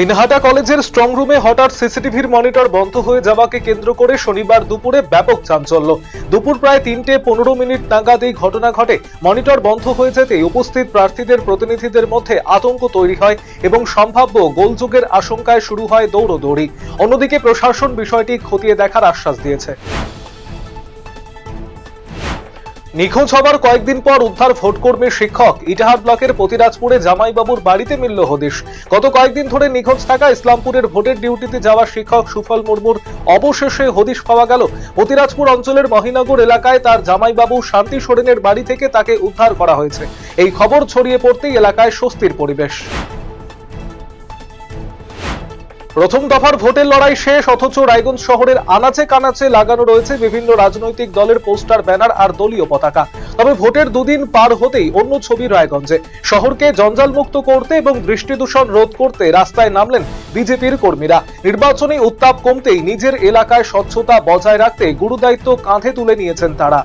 দিনহাটা কলেজের স্ট্রং রুমে হঠাৎ সিসিটিভির মনিটর বন্ধ হয়ে যাওয়াকে কেন্দ্র করে শনিবার দুপুরে ব্যাপক চাঞ্চল্য। দুপুর প্রায় 3:15 নাগাদ এই ঘটনা ঘটে। মনিটর বন্ধ হয়ে যেতেই উপস্থিত প্রার্থীদের প্রতিনিধিদের মধ্যে আতঙ্ক তৈরি হয় এবং সম্ভাব্য গোলযোগের আশঙ্কায় শুরু হয় দৌড়দৌড়ি। অন্যদিকে প্রশাসন বিষয়টি খতিয়ে দেখার আশ্বাস দিয়েছে। নিখোঁজ হবার কয়েকদিন পর উদ্ধার ভোটকর্মী শিক্ষক। ইটাহার ব্লকের পতিরাজপুরে জামাইবাবুর বাড়িতে মিলল হদিশ। গত কয়েকদিন ধরে নিখোঁজ থাকা ইসলামপুরের ভোটের ডিউটিতে যাওয়া শিক্ষক সুফল মুর্মুর অবশেষে হদিশ পাওয়া গেল। পতিরাজপুর অঞ্চলের মহিনগর এলাকায় তার জামাইবাবু শান্তি সোরেনের বাড়ি থেকে তাকে উদ্ধার করা হয়েছে। এই খবর ছড়িয়ে পড়তেই এলাকায় স্বস্তির পরিবেশ। প্রথম দফার ভোটের লড়াই শেষ, অথচ রায়গঞ্জ শহরের আনাচে কানাচে লাগানো রয়েছে বিভিন্ন রাজনৈতিক দলের পোস্টার, ব্যানার আর দলীয় পতাকা। তবে ভোটের দুদিন পার হতেই অন্য ছবি রায়গঞ্জে। শহরকে জঞ্জালমুক্ত করতে এবং বৃষ্টি দূষণ রোধ করতে রাস্তায় নামলেন বিজেপির কর্মীরা। নির্বাচনী উত্তাপ কমতেই নিজের এলাকায় স্বচ্ছতা বজায় রাখতে গুরুদায়িত্ব কাঁধে তুলে নিয়েছেন তারা।